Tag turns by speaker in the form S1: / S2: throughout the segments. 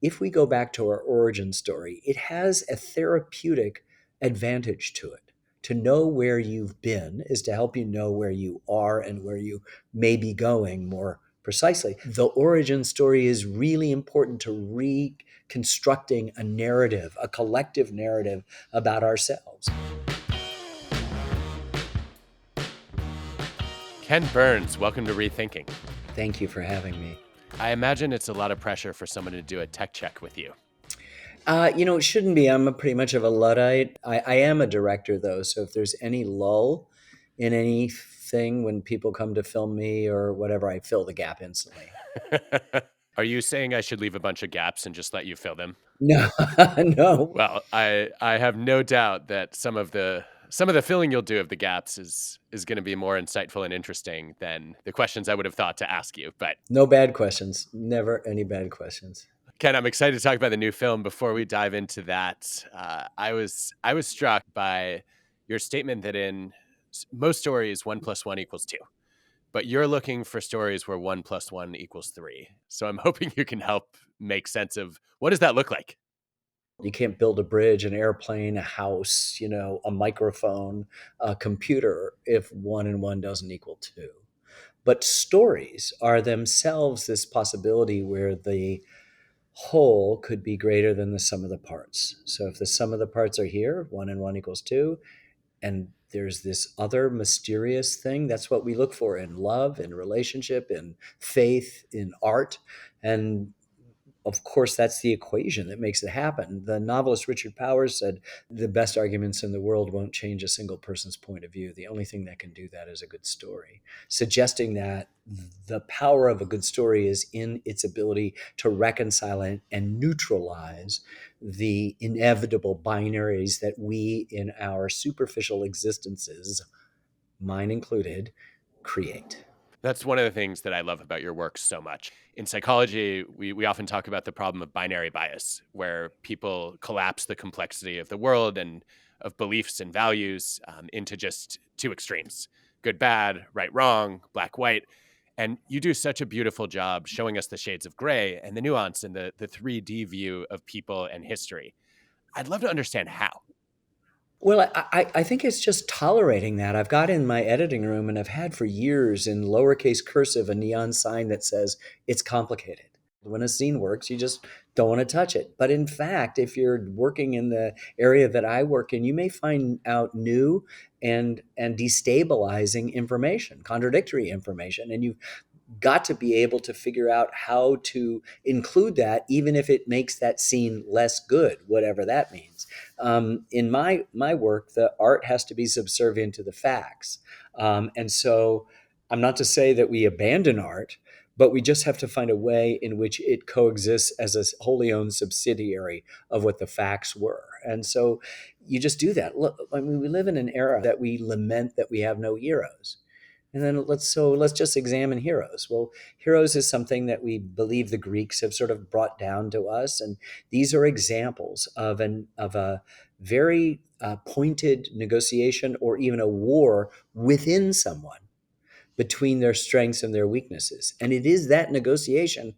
S1: if we go back to our origin story, it has a therapeutic advantage to it. To know where you've been is to help you know where you are and where you may be going more precisely. The origin story is really important to reconstructing a narrative, a collective narrative about ourselves.
S2: Ken Burns, welcome to ReThinking.
S1: Thank you for having me.
S2: I imagine it's a lot of pressure for someone to do a tech check with you.
S1: It shouldn't be. I'm pretty much of a Luddite. I am a director, though, so if there's any lull in anything when people come to film me or whatever, I fill the gap instantly.
S2: Are you saying I should leave a bunch of gaps and just let you fill them?
S1: No, no.
S2: Well, I have no doubt that some of the filling you'll do of the gaps is going to be more insightful and interesting than the questions I would have thought to ask you. But
S1: No bad questions. Never any bad questions.
S2: Ken, I'm excited to talk about the new film. Before we dive into that, I was struck by your statement that in most stories, 1+1 = 2. But you're looking for stories where 1+1 = 3. So I'm hoping you can help make sense of what does that look like?
S1: You can't build a bridge, an airplane, a house, a microphone, a computer if 1 and 1 doesn't equal 2. But stories are themselves this possibility where the whole could be greater than the sum of the parts. So if the sum of the parts are here, 1 and 1 = 2, and there's this other mysterious thing, that's what we look for in love, in relationship, in faith, in art. And of course, that's the equation that makes it happen. The novelist Richard Powers said, the best arguments in the world won't change a single person's point of view. The only thing that can do that is a good story, suggesting that the power of a good story is in its ability to reconcile and neutralize the inevitable binaries that we in our superficial existences, mine included, create.
S2: That's one of the things that I love about your work so much. In psychology, we often talk about the problem of binary bias, where people collapse the complexity of the world and of beliefs and values into just two extremes: good, bad, right, wrong, black, white. And you do such a beautiful job showing us the shades of gray and the nuance and the 3D view of people and history. I'd love to understand how.
S1: Well, I think it's just tolerating that. I've got in my editing room, and I've had for years in lowercase cursive a neon sign that says it's complicated. When a scene works, you just don't want to touch it. But in fact, if you're working in the area that I work in, you may find out new and destabilizing information, contradictory information, and you've got to be able to figure out how to include that, even if it makes that scene less good, whatever that means. In my work, the art has to be subservient to the facts, and so I'm not to say that we abandon art, but we just have to find a way in which it coexists as a wholly owned subsidiary of what the facts were. And so you just do that. Look, I mean, we live in an era that we lament that we have no heroes. And then let's just examine heroes. Well, heroes is something that we believe the Greeks have sort of brought down to us, and these are examples of a very pointed negotiation or even a war within someone between their strengths and their weaknesses. And it is that negotiation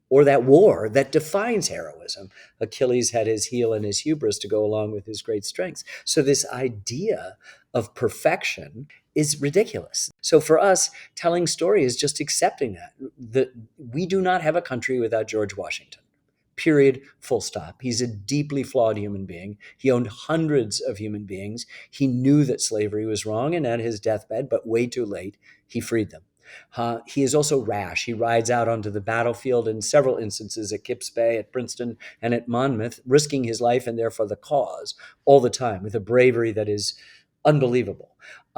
S1: or that war that defines heroism. Achilles had his heel and his hubris to go along with his great strengths. So this idea of perfection is ridiculous. So for us, telling story is just accepting that we do not have a country without George Washington. Period, full stop. He's a deeply flawed human being. He owned hundreds of human beings. He knew that slavery was wrong, and at his deathbed, but way too late, he freed them. He is also rash. He rides out onto the battlefield in several instances at Kips Bay, at Princeton, and at Monmouth, risking his life and therefore the cause all the time with a bravery that is unbelievable.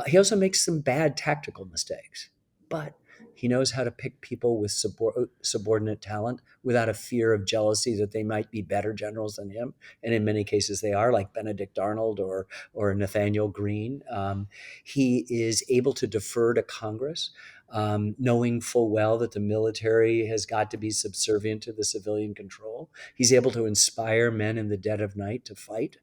S1: He also makes some bad tactical mistakes, but he knows how to pick people with subordinate talent without a fear of jealousy that they might be better generals than him. And in many cases they are, like Benedict Arnold or Nathaniel Greene. He is able to defer to Congress. knowing full well that the military has got to be subservient to the civilian control. He's able to inspire men in the dead of night to fight.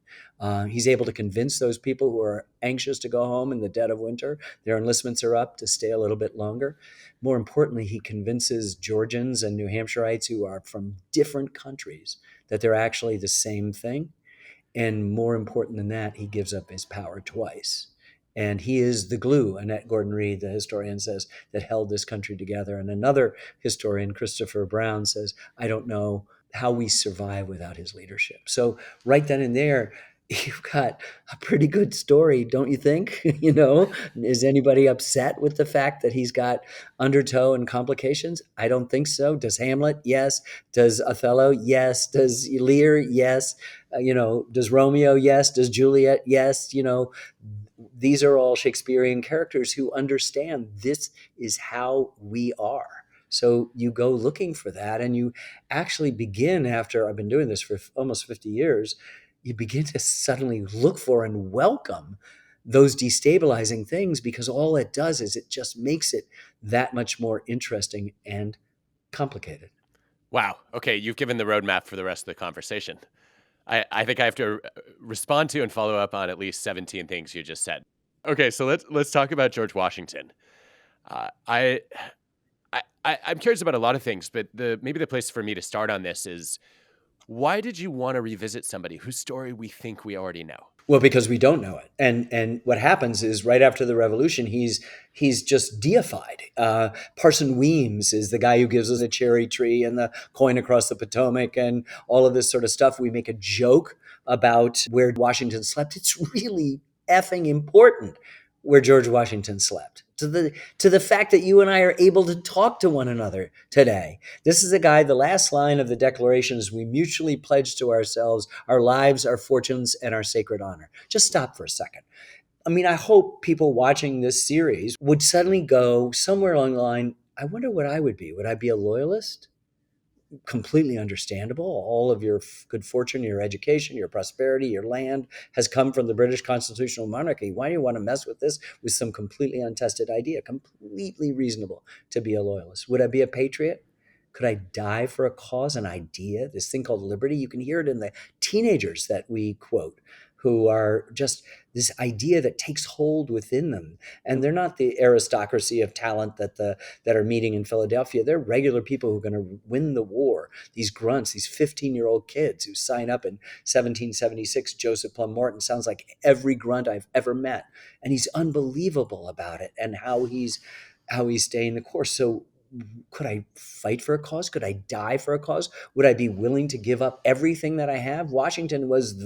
S1: He's able to convince those people who are anxious to go home in the dead of winter, their enlistments are up, to stay a little bit longer. More importantly, he convinces Georgians and New Hampshireites who are from different countries that they're actually the same thing. And more important than that, he gives up his power twice. And he is the glue, Annette Gordon Reed, the historian, says, that held this country together. And another historian, Christopher Brown, says, I don't know how we survive without his leadership. So right then and there, you've got a pretty good story, don't you think? Is anybody upset with the fact that he's got undertow and complications? I don't think so. Does Hamlet? Yes. Does Othello? Yes. Does Lear? Yes. Does Romeo? Yes. Does Juliet? Yes. These are all Shakespearean characters who understand this is how we are. So you go looking for that, and you actually begin, after I've been doing this for almost 50 years, you begin to suddenly look for and welcome those destabilizing things, because all it does is it just makes it that much more interesting and complicated.
S2: Wow. Okay, you've given the roadmap for the rest of the conversation. I think I have to respond to and follow up on at least 17 things you just said. Okay, so let's talk about George Washington. Uh, I, I'm curious about a lot of things, but maybe the place for me to start on this is, why did you want to revisit somebody whose story we think we already know?
S1: Well, because we don't know it, and what happens is right after the revolution, he's just deified. Parson Weems is the guy who gives us a cherry tree and the coin across the Potomac and all of this sort of stuff. We make a joke about where Washington slept. It's really effing important where George Washington slept. To the fact that you and I are able to talk to one another today. This is a guy, the last line of the Declaration is, we mutually pledge to ourselves our lives, our fortunes, and our sacred honor. Just stop for a second. I mean, I hope people watching this series would suddenly go somewhere along the line, I wonder what I would be. Would I be a loyalist? Completely understandable. All of your good fortune, your education, your prosperity, your land has come from the British constitutional monarchy. Why do you want to mess with this with some completely untested idea? Completely reasonable to be a loyalist. Would I be a patriot? Could I die for a cause, an idea, this thing called liberty? You can hear it in the teenagers that we quote, who are just this idea that takes hold within them. And they're not the aristocracy of talent that are meeting in Philadelphia. They're regular people who are going to win the war. These grunts, these 15-year-old kids who sign up in 1776. Joseph Plum Morton sounds like every grunt I've ever met. And he's unbelievable about it, and how he's staying the course. So could I fight for a cause? Could I die for a cause? Would I be willing to give up everything that I have? Washington was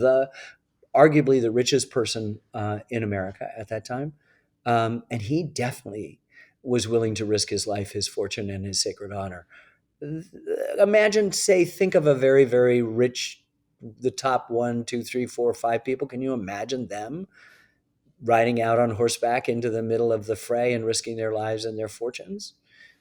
S1: arguably the richest person in America at that time. And he definitely was willing to risk his life, his fortune, and his sacred honor. Imagine, think of a very, very rich, the top one, two, three, four, five people. Can you imagine them riding out on horseback into the middle of the fray and risking their lives and their fortunes?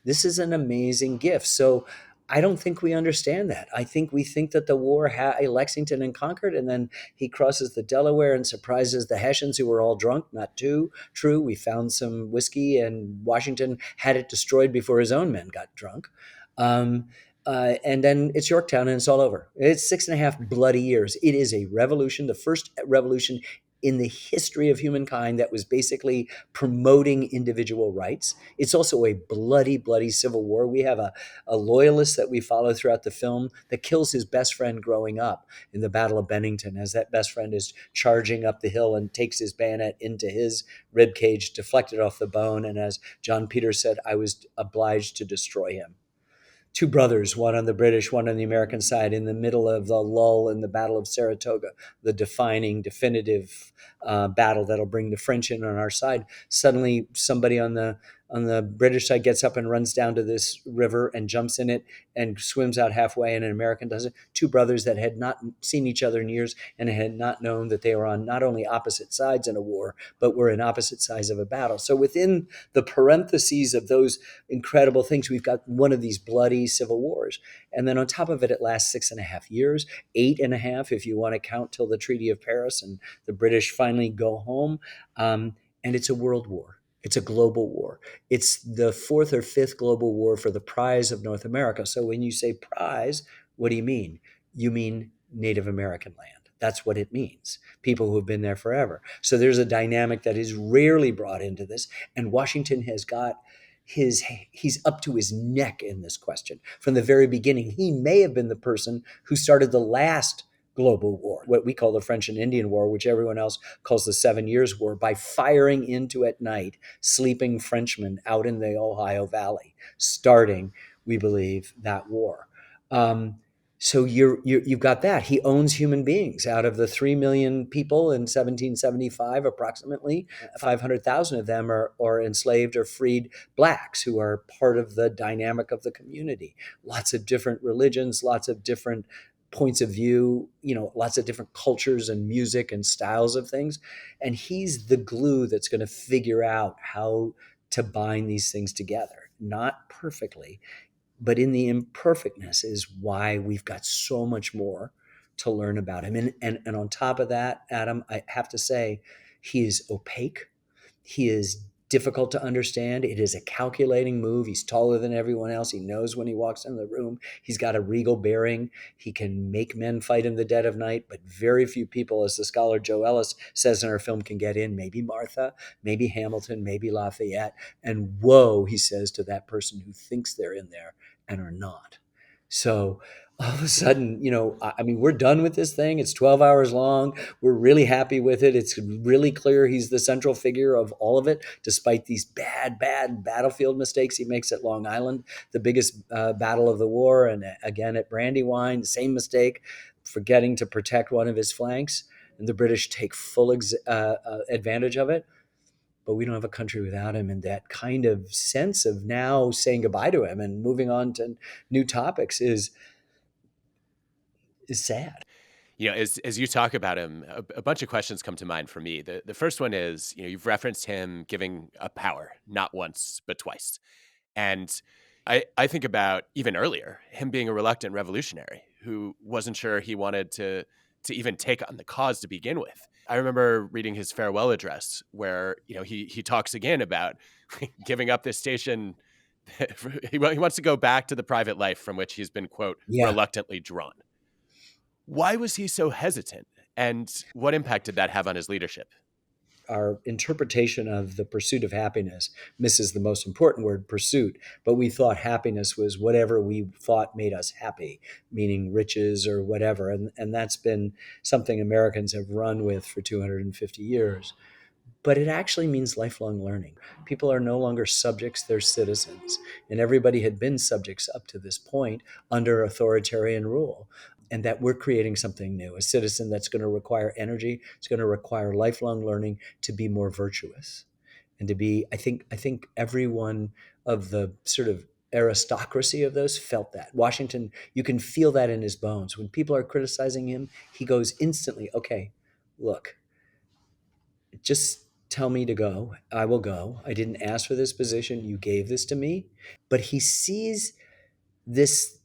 S1: This is an amazing gift. So I don't think we understand that. I think we think that the war Lexington and Concord, and then he crosses the Delaware and surprises the Hessians, who were all drunk. Not too true. We found some whiskey, and Washington had it destroyed before his own men got drunk. Um, and then it's Yorktown, and it's all over. It's 6.5 bloody years. It is a revolution, the first revolution in the history of humankind that was basically promoting individual rights. It's also a bloody, bloody civil war. We have a loyalist that we follow throughout the film that kills his best friend growing up in the Battle of Bennington, as that best friend is charging up the hill and takes his bayonet into his rib cage, deflected off the bone. And as John Peters said, I was obliged to destroy him. Two brothers, one on the British, one on the American side, in the middle of the lull in the Battle of Saratoga, the definitive battle that'll bring the French in on our side. Suddenly, somebody on the British side gets up and runs down to this river and jumps in it and swims out halfway, and an American does it. Two brothers that had not seen each other in years and had not known that they were on not only opposite sides in a war, but were in opposite sides of a battle. So within the parentheses of those incredible things, we've got one of these bloody civil wars. And then on top of it, it lasts 6.5 years, 8.5 if you want to count till the Treaty of Paris and the British finally go home. And it's a world war. It's a global war. It's the fourth or fifth global war for the prize of North America. So when you say prize, what do you mean? You mean Native American land. That's what it means. People who have been there forever. So there's a dynamic that is rarely brought into this. And Washington has got he's up to his neck in this question. From the very beginning, he may have been the person who started the last global war, what we call the French and Indian War, which everyone else calls the 7 Years' War, by firing into at night sleeping Frenchmen out in the Ohio Valley, starting, we believe, that war. So you've got that. He owns human beings. Out of the 3 million people in 1775, approximately 500,000 of them are enslaved or freed blacks who are part of the dynamic of the community. Lots of different religions, lots of different points of view, lots of different cultures and music and styles of things. And he's the glue that's going to figure out how to bind these things together. Not perfectly, but in the imperfectness is why we've got so much more to learn about him. And on top of that, Adam, I have to say, he is opaque. He is difficult to understand. It is a calculating move. He's taller than everyone else. He knows when he walks in the room. He's got a regal bearing. He can make men fight in the dead of night, but very few people, as the scholar Joe Ellis says in our film, can get in. Maybe Martha, maybe Hamilton, maybe Lafayette. And woe, he says, to that person who thinks they're in there and are not. So all of a sudden, I mean, we're done with this thing. It's 12 hours long. We're really happy with it. It's really clear he's the central figure of all of it, despite these bad battlefield mistakes he makes at Long Island, the biggest battle of the war. And again, at Brandywine, the same mistake, forgetting to protect one of his flanks. And the British take full advantage of it. But we don't have a country without him. And that kind of sense of now saying goodbye to him and moving on to new topics is sad.
S2: As you talk about him, a bunch of questions come to mind for me. The first one is, you've referenced him giving up power, not once, but twice. And I think about even earlier, him being a reluctant revolutionary who wasn't sure he wanted to even take on the cause to begin with. I remember reading his farewell address where, he talks again about giving up this station. He wants to go back to the private life from which he's been, quote,
S1: Yeah.
S2: reluctantly drawn. Why was he so hesitant? And what impact did that have on his leadership?
S1: Our interpretation of the pursuit of happiness misses the most important word, pursuit. But we thought happiness was whatever we thought made us happy, meaning riches or whatever. And that's been something Americans have run with for 250 years. But it actually means lifelong learning. People are no longer subjects, they're citizens. And everybody had been subjects up to this point under authoritarian rule. And that we're creating something new, a citizen that's going to require energy, it's going to require lifelong learning to be more virtuous. And to be, I think every one of the sort of aristocracy of those felt that. Washington, you can feel that in his bones. When people are criticizing him, he goes instantly, okay, look, just tell me to go. I will go. I didn't ask for this position. You gave this to me. But he sees this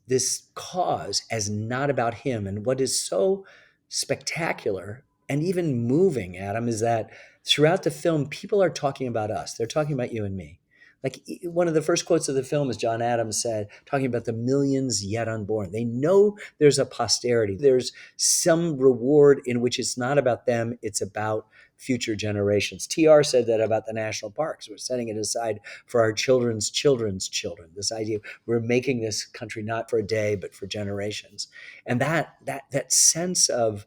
S1: cause as not about him. And what is so spectacular and even moving, Adam, is that throughout the film, people are talking about us. They're talking about you and me. Like one of the first quotes of the film is John Adams said, talking about the millions yet unborn. They know there's a posterity. There's some reward in which it's not about them, it's about future generations. TR said that about the national parks. We're setting it aside for our children's children's children. This idea we're making this country not for a day, but for generations. And that sense of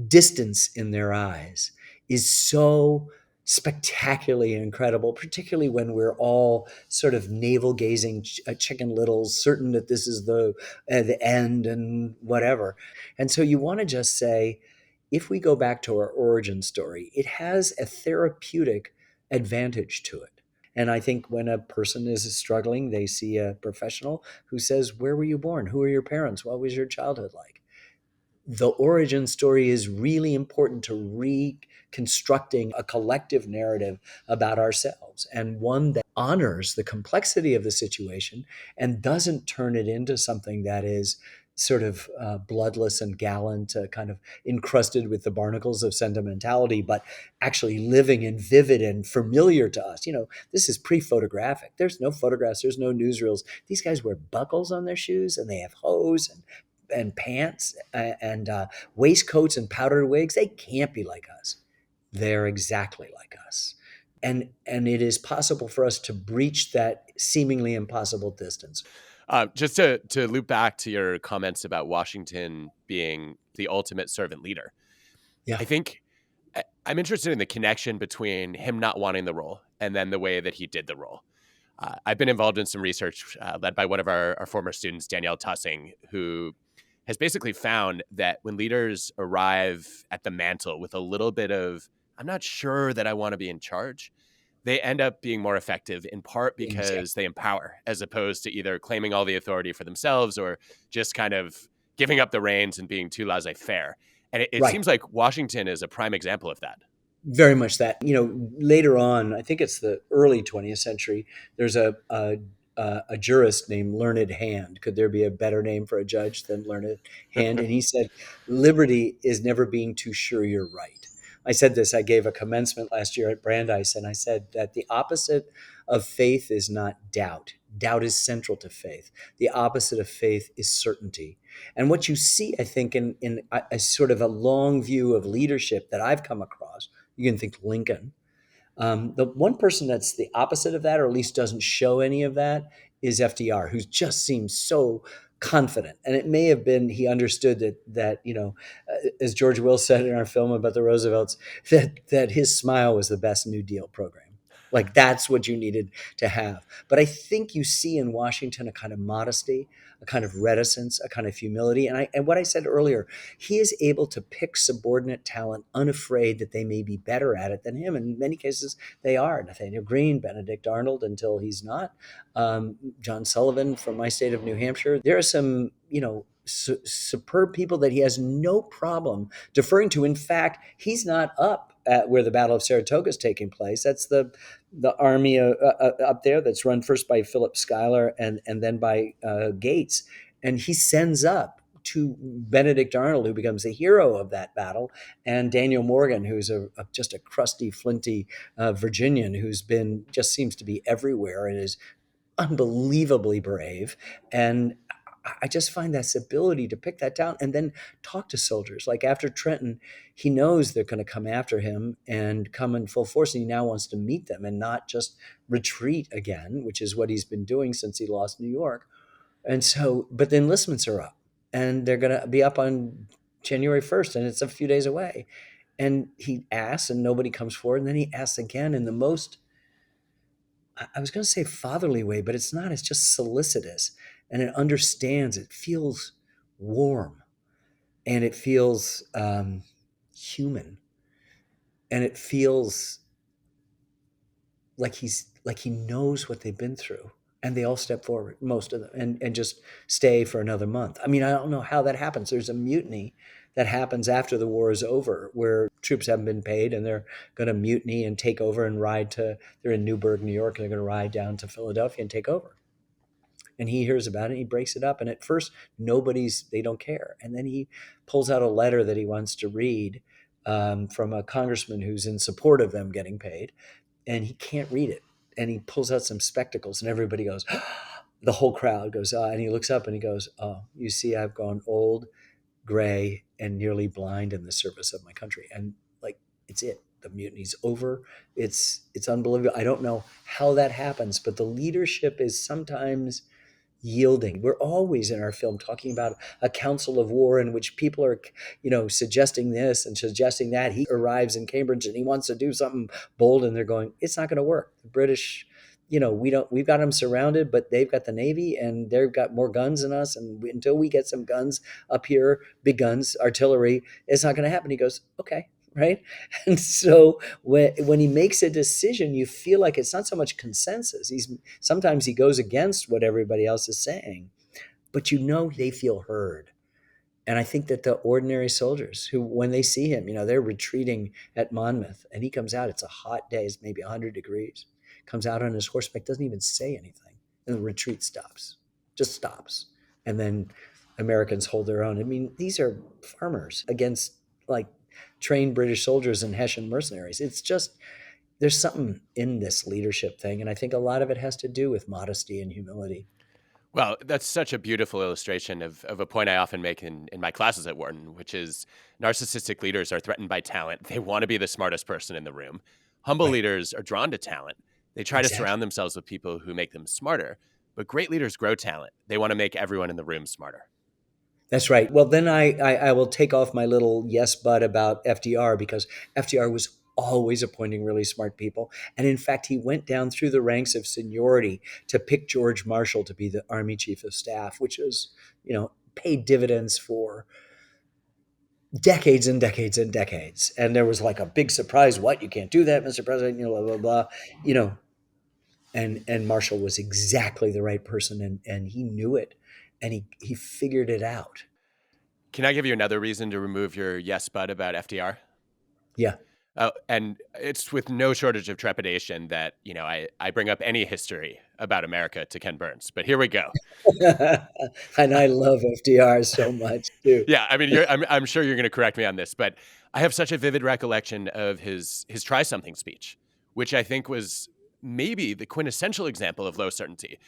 S1: distance in their eyes is so spectacularly incredible, particularly when we're all sort of navel gazing chicken littles, certain that this is the end and whatever. And so you want to just say, if we go back to our origin story, it has a therapeutic advantage to it. And I think when a person is struggling, they see a professional who says, where were you born? Who are your parents? What was your childhood like? The origin story is really important to reconstructing a collective narrative about ourselves, and one that honors the complexity of the situation and doesn't turn it into something that is sort of bloodless and gallant, kind of encrusted with the barnacles of sentimentality, but actually living and vivid and familiar to us. This is pre-photographic. There's no photographs. There's no newsreels. These guys wear buckles on their shoes, and they have hose and pants and waistcoats and powdered wigs. They can't be like us. They're exactly like us. And it is possible for us to breach that seemingly impossible distance.
S2: Just to loop back to your comments about Washington being the ultimate servant leader,
S1: Yeah.
S2: I think I'm interested in the connection between him not wanting the role and then the way that he did the role. I've been involved in some research led by one of our former students, Danielle Tussing, who has basically found that when leaders arrive at the mantle with a little bit of, I'm not sure that I want to be in charge, they end up being more effective, in part because they empower, as opposed to either claiming all the authority for themselves or just kind of giving up the reins and being too laissez-faire. And it
S1: Right.
S2: seems like Washington is a prime example of that.
S1: Very much that. Later on, I think it's the early 20th century, there's a jurist named Learned Hand. Could there be a better name for a judge than Learned Hand? And he said, liberty is never being too sure you're right. I said this, I gave a commencement last year at Brandeis, and I said that the opposite of faith is not doubt. Doubt is central to faith. The opposite of faith is certainty. And what you see, I think, in a sort of a long view of leadership that I've come across, you can think Lincoln. The one person that's the opposite of that, or at least doesn't show any of that, is FDR, who just seems so confident. And it may have been he understood that as George Will said in our film about the Roosevelts, that his smile was the best New Deal program. Like that's what you needed to have. But I think you see in Washington a kind of modesty, a kind of reticence, a kind of humility. And what I said earlier, he is able to pick subordinate talent, unafraid that they may be better at it than him. In many cases, they are. Nathaniel Greene, Benedict Arnold, until he's not. John Sullivan from my state of New Hampshire. There are some, superb people that he has no problem deferring to. In fact, he's not up at where the Battle of Saratoga is taking place. That's the army up there that's run first by Philip Schuyler and then by Gates. And he sends up to Benedict Arnold, who becomes the hero of that battle, and Daniel Morgan, who's just a crusty, flinty Virginian who's been just seems to be everywhere and is unbelievably brave. And I just find this ability to pick that down and then talk to soldiers. Like after Trenton, he knows they're going to come after him and come in full force. And he now wants to meet them and not just retreat again, which is what he's been doing since he lost New York. And so, but the enlistments are up and they're going to be up on January 1st, and it's a few days away. And he asks and nobody comes forward. And then he asks again in the most, I was going to say fatherly way, but it's not. It's just solicitous, and it understands. It feels warm, and it feels human, and it feels like he knows what they've been through. And they all step forward, most of them, and just stay for another month. I mean, I don't know how that happens. There's a mutiny that happens after the war is over, where troops haven't been paid and they're going to mutiny and take over and they're in Newburgh, New York, and they're going to ride down to Philadelphia and take over. And he hears about it and he breaks it up. And at first, they don't care. And then he pulls out a letter that he wants to read from a congressman who's in support of them getting paid. And he can't read it. And he pulls out some spectacles and everybody goes, the whole crowd goes, and he looks up and he goes, oh, you see, I've gone old, gray, and nearly blind in the service of my country. And like, it's it. The mutiny's over. It's unbelievable. I don't know how that happens, but the leadership is sometimes yielding. We're always in our film talking about a council of war in which people are, suggesting this and suggesting that. He arrives in Cambridge and he wants to do something bold, and they're going, it's not going to work. The British, we've got them surrounded, but they've got the Navy and they've got more guns than us. And until we get some guns up here, big guns, artillery, it's not going to happen. He goes, okay. Right. And so when he makes a decision, you feel like it's not so much consensus. Sometimes he goes against what everybody else is saying, but they feel heard. And I think that the ordinary soldiers who, when they see him, they're retreating at Monmouth and he comes out, it's a hot day, it's maybe 100 degrees, comes out on his horseback, doesn't even say anything. And the retreat stops, just stops. And then Americans hold their own. I mean, these are farmers against like trained British soldiers and Hessian mercenaries. It's just there's something in this leadership thing, and I think a lot of it has to do with modesty and humility.
S2: Well, that's such a beautiful illustration of a point I often make in my classes at Wharton, which is narcissistic leaders are threatened by talent. They want to be the smartest person in the room. Humble
S1: Right.
S2: leaders are drawn to talent. They try to
S1: Exactly.
S2: surround themselves with people who make them smarter. But great leaders grow talent. They want to make everyone in the room smarter.
S1: That's right. Well, then I will take off my little yes but about FDR because FDR was always appointing really smart people. And in fact, he went down through the ranks of seniority to pick George Marshall to be the Army Chief of Staff, which was, paid dividends for decades and decades and decades. And there was like a big surprise, what? You can't do that, Mr. President, blah, blah, blah. You know, and Marshall was exactly the right person and he knew it and he figured it out.
S2: Can I give you another reason to remove your yes but about FDR?
S1: Yeah.
S2: And it's with no shortage of trepidation that, I bring up any history about America to Ken Burns. But here we go.
S1: And I love FDR so much too.
S2: Yeah, I mean, I'm sure you're going to correct me on this, but I have such a vivid recollection of his try something speech, which I think was maybe the quintessential example of low certainty.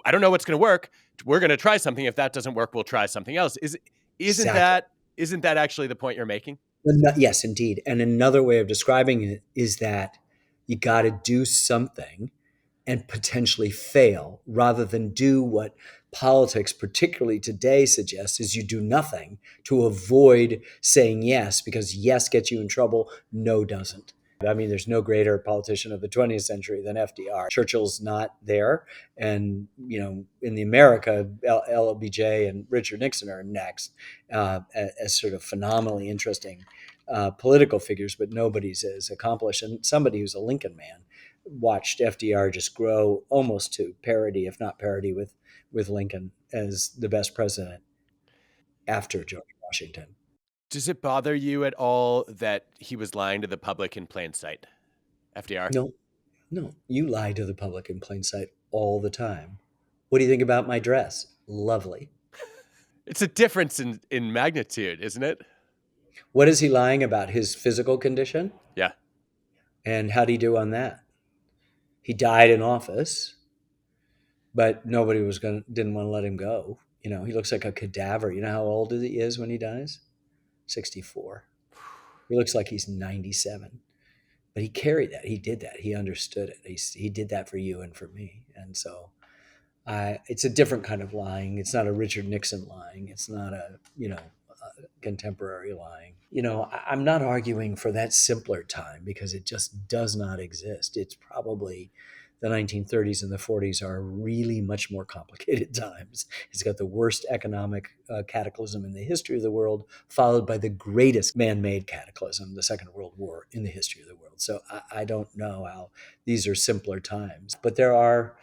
S2: I don't know what's going to work. We're going to try something. If that doesn't work, we'll try something else. Isn't
S1: Exactly.
S2: that isn't that actually the point you're making?
S1: Yes, indeed. And another way of describing it is that you got to do something and potentially fail rather than do what politics, particularly today, suggests is you do nothing to avoid saying yes because yes gets you in trouble, no doesn't. I mean, there's no greater politician of the 20th century than FDR. Churchill's not there. And, in the America, LBJ and Richard Nixon are next as sort of phenomenally interesting political figures, but nobody's as accomplished. And somebody who's a Lincoln man watched FDR just grow almost to parity, if not parity, with Lincoln as the best president after George Washington.
S2: Does it bother you at all that he was lying to the public in plain sight, FDR?
S1: No, no, you lie to the public in plain sight all the time. What do you think about my dress? Lovely.
S2: It's a difference in magnitude, isn't it?
S1: What is he lying about? His physical condition?
S2: Yeah.
S1: And how'd he do on that? He died in office, but nobody didn't want to let him go. He looks like a cadaver. You know how old he is when he dies? 64. He looks like he's 97. But he carried that. He did that. He understood it. He did that for you and for me. And so it's a different kind of lying. It's not a Richard Nixon lying. It's not a contemporary lying. I'm not arguing for that simpler time because it just does not exist. It's probably the 1930s and the 40s are really much more complicated times. It's got the worst economic cataclysm in the history of the world, followed by the greatest man made cataclysm, the Second World War, in the history of the world. So I don't know how these are simpler times, but there are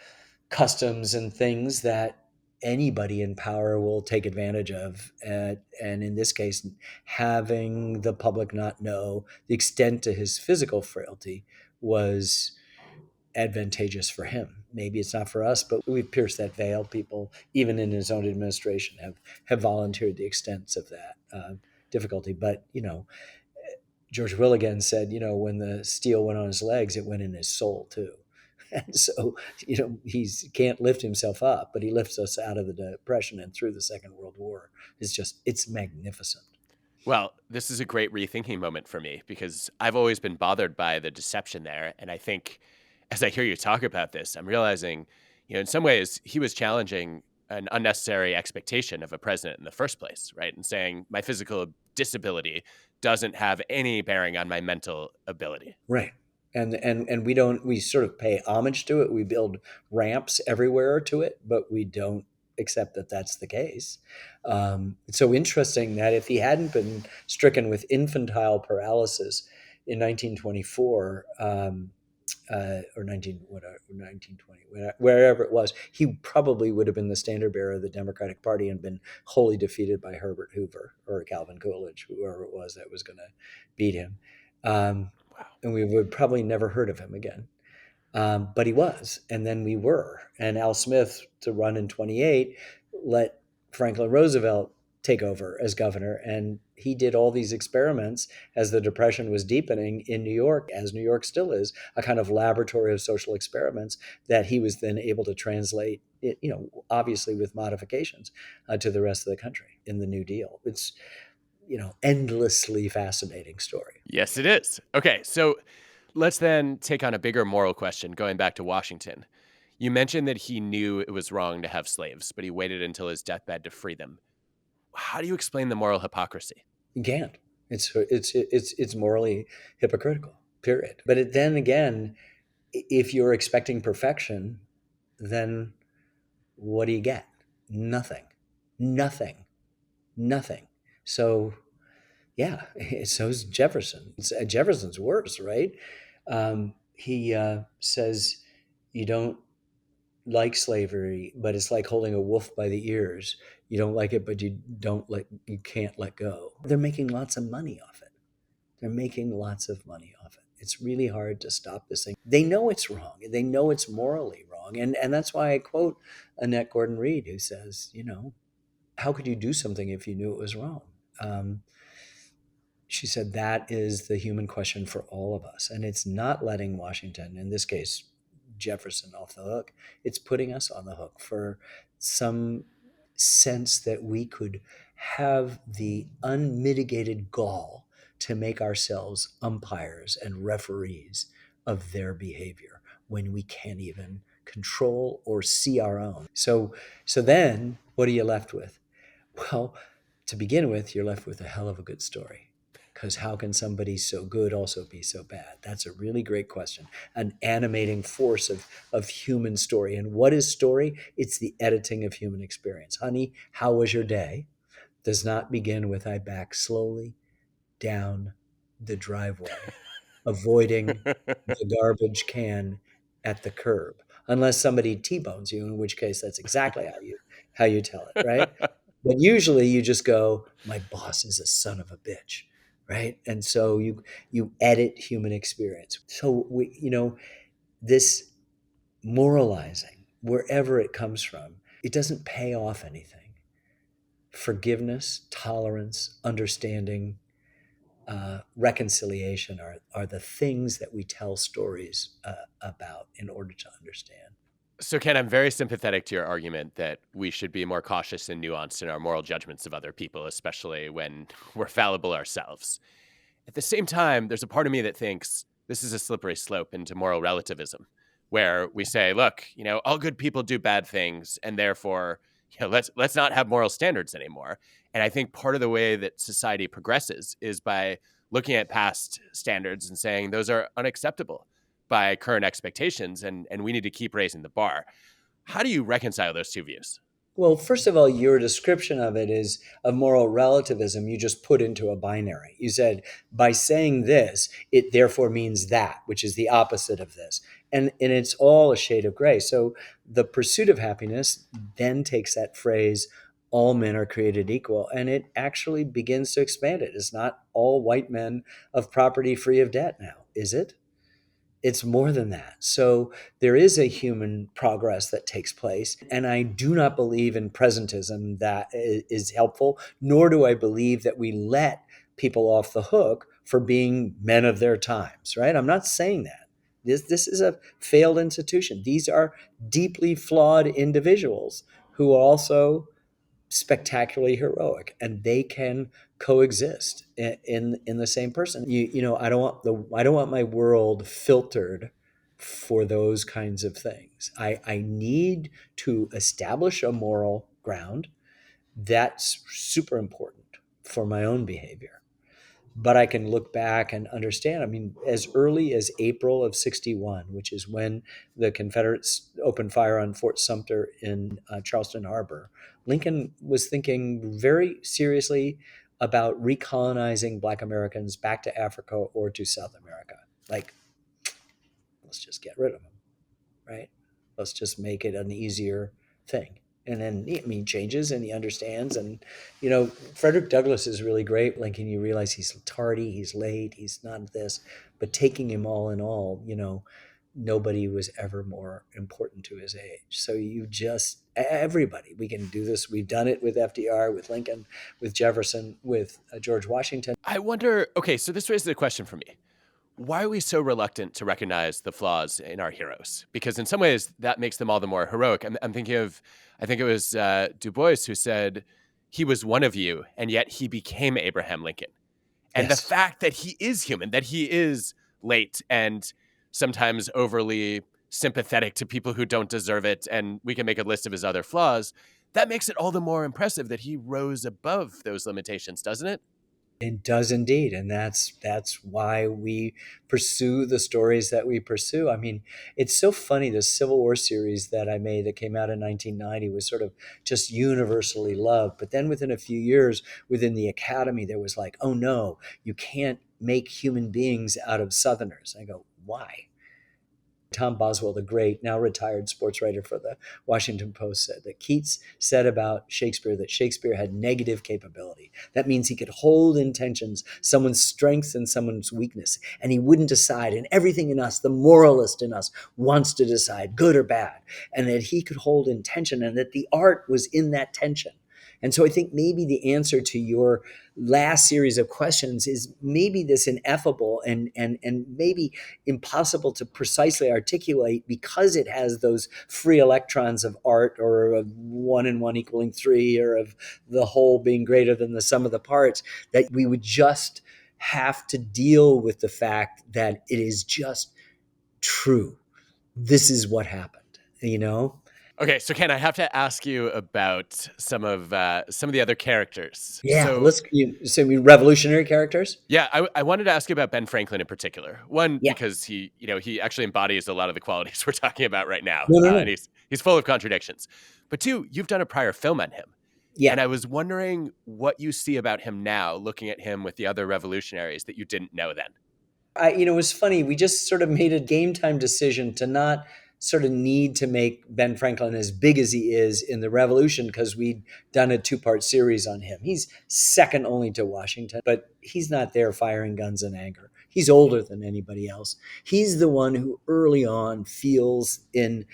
S1: customs and things that anybody in power will take advantage of. And in this case, having the public not know the extent to his physical frailty was advantageous for him. Maybe it's not for us, but we've pierced that veil. People, even in his own administration, have volunteered the extents of that difficulty. But George Will again said, when the steel went on his legs, it went in his soul too. And so, he can't lift himself up, but he lifts us out of the Depression and through the Second World War. It's magnificent.
S2: Well, this is a great rethinking moment for me because I've always been bothered by the deception there. And I think as I hear you talk about this, I'm realizing, in some ways, he was challenging an unnecessary expectation of a president in the first place, right? And saying my physical disability doesn't have any bearing on my mental ability.
S1: Right. And we sort of pay homage to it. We build ramps everywhere to it, but we don't accept that that's the case. It's so interesting that if he hadn't been stricken with infantile paralysis in 1924, or 1920, wherever it was, he probably would have been the standard bearer of the Democratic Party and been wholly defeated by Herbert Hoover or Calvin Coolidge, whoever it was that was going to beat him. Um,
S2: Wow.
S1: and we would probably never heard of him again. But he was, and then we were. And Al Smith, to run in 28, let Franklin Roosevelt take over as governor. And he did all these experiments as the Depression was deepening in New York, as New York still is, a kind of laboratory of social experiments that he was then able to translate, obviously with modifications, to the rest of the country in the New Deal. It's, endlessly fascinating story.
S2: Yes, it is. Okay, so let's then take on a bigger moral question, going back to Washington. You mentioned that he knew it was wrong to have slaves, but he waited until his deathbed to free them. How do you explain the moral hypocrisy?
S1: You can't. It's morally hypocritical. Period. But then again, if you're expecting perfection, then what do you get? Nothing. Nothing. Nothing. So yeah, so's Jefferson. Jefferson's worse, right? He says you don't like slavery, but it's like holding a wolf by the ears. You don't like it, but you can't let go. They're making lots of money off it. They're making lots of money off it. It's really hard to stop this thing. They know it's wrong. They know it's morally wrong. And that's why I quote Annette Gordon Reed, who says, how could you do something if you knew it was wrong? She said that is the human question for all of us. And it's not letting Washington, in this case, Jefferson, off the hook. It's putting us on the hook for some sense that we could have the unmitigated gall to make ourselves umpires and referees of their behavior when we can't even control or see our own. So then what are you left with? Well, to begin with, you're left with a hell of a good story. Because how can somebody so good also be so bad? That's a really great question. An animating force of human story. And what is story? It's the editing of human experience. Honey, how was your day? Does not begin with I back slowly down the driveway, avoiding the garbage can at the curb. Unless somebody T-bones you, in which case that's exactly how you tell it, right? But usually you just go, my boss is a son of a bitch, right? And so you edit human experience. So this moralizing, wherever it comes from, it doesn't pay off anything. Forgiveness, tolerance, understanding, reconciliation are the things that we tell stories about in order to understand.
S2: So, Ken, I'm very sympathetic to your argument that we should be more cautious and nuanced in our moral judgments of other people, especially when we're fallible ourselves. At the same time, there's a part of me that thinks this is a slippery slope into moral relativism, where we say, look, all good people do bad things, and therefore, let's not have moral standards anymore. And I think part of the way that society progresses is by looking at past standards and saying those are unacceptable by current expectations, and we need to keep raising the bar. How do you reconcile those two views?
S1: Well, first of all, your description of it is of moral relativism. You just put into a binary. You said, by saying this, it therefore means that, which is the opposite of this. And it's all a shade of gray. So the pursuit of happiness then takes that phrase, all men are created equal, and it actually begins to expand it. It's not all white men of property free of debt now, is it? It's more than that. So there is a human progress that takes place. And I do not believe in presentism that is helpful, nor do I believe that we let people off the hook for being men of their times, right? I'm not saying that. This is a failed institution. These are deeply flawed individuals who are also spectacularly heroic, and they can coexist in the same person. I don't want my world filtered for those kinds of things. I need to establish a moral ground that's super important for my own behavior. But I can look back and understand. I mean, as early as April of '61, which is when the Confederates opened fire on Fort Sumter in Charleston Harbor, Lincoln was thinking very seriously about recolonizing Black Americans back to Africa or to South America. Like, let's just get rid of them, right? Let's just make it an easier thing. And then, I mean, changes and he understands. And, Frederick Douglass is really great. Like, and you realize he's tardy, he's late, he's not this. But taking him all in all, nobody was ever more important to his age. So everybody, we can do this. We've done it with FDR, with Lincoln, with Jefferson, with George Washington.
S2: I wonder, okay, so this raises a question for me. Why are we so reluctant to recognize the flaws in our heroes? Because in some ways, that makes them all the more heroic. I'm thinking of, I think it was Du Bois who said, he was one of you, and yet he became Abraham Lincoln. And the
S1: Yes.
S2: fact that he is human, that he is late and sometimes overly sympathetic to people who don't deserve it, and we can make a list of his other flaws, that makes it all the more impressive that he rose above those limitations, doesn't it?
S1: It does indeed, and that's why we pursue the stories that we pursue. I mean, it's so funny. The Civil War series that I made that came out in 1990 was sort of just universally loved. But then within a few years, within the Academy, there was like, oh no, you can't make human beings out of Southerners. I go, why? Tom Boswell, the great, now retired sports writer for the Washington Post, said that Keats said about Shakespeare that Shakespeare had negative capability. That means he could hold in tensions someone's strength and someone's weakness, and he wouldn't decide. And everything in us, the moralist in us, wants to decide good or bad, and that he could hold in tension, and that the art was in that tension. And so I think maybe the answer to your last series of questions is maybe this ineffable and maybe impossible to precisely articulate because it has those free electrons of art, or of one and one equaling three, or of the whole being greater than the sum of the parts, that we would just have to deal with the fact that it is just true. This is what happened, you know?
S2: Okay, so Ken, I have to ask you about some of the other characters.
S1: Yeah,
S2: So
S1: let's say we revolutionary characters.
S2: yeah, I wanted to ask you about Ben Franklin in particular. One,
S1: Yeah.
S2: because he actually embodies a lot of the qualities we're talking about right now,
S1: No, no,
S2: and
S1: no.
S2: he's full of contradictions. But two, you've done a prior film on him,
S1: Yeah.
S2: and I was wondering what you see about him now, looking at him with the other revolutionaries that you didn't know then.
S1: It was funny. We just sort of made a game time decision to not sort of need to make Ben Franklin as big as he is in the Revolution, because we'd done a two-part series on him. He's second only to Washington, but he's not there firing guns in anger. He's older than anybody else. He's the one who early on feels in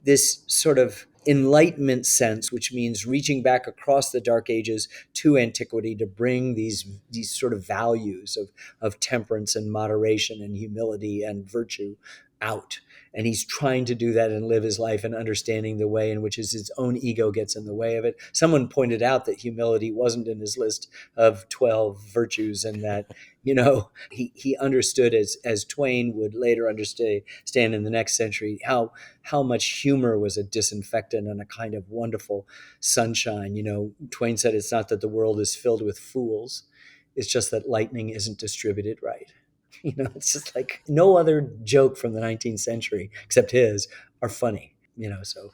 S1: this sort of enlightenment sense, which means reaching back across the dark ages to antiquity to bring these sort of values of temperance and moderation and humility and virtue out. And he's trying to do that and live his life and understanding the way in which his own ego gets in the way of it. Someone pointed out that humility wasn't in his list of 12 virtues, and that, he understood, as Twain would later understand in the next century, how much humor was a disinfectant and a kind of wonderful sunshine. Twain said it's not that the world is filled with fools, it's just that lightning isn't distributed right. It's just like no other joke from the 19th century except his are funny. So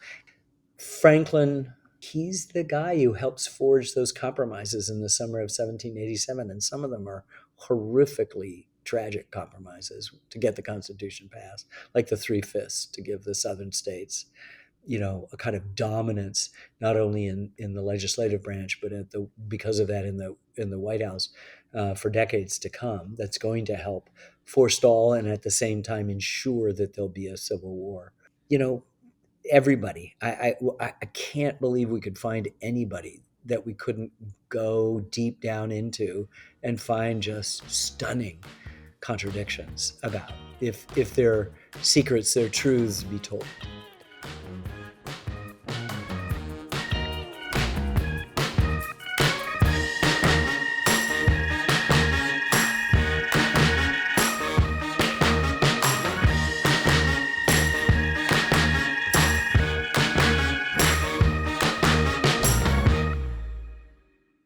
S1: Franklin, he's the guy who helps forge those compromises in the summer of 1787, and some of them are horrifically tragic compromises to get the Constitution passed, like the Three-Fifths to give the Southern states, a kind of dominance, not only in the legislative branch, but because of that in the White House for decades to come. That's going to help forestall and at the same time ensure that there'll be a civil war. Everybody. I can't believe we could find anybody that we couldn't go deep down into and find just stunning contradictions about, if they're secrets, they're truths to be told.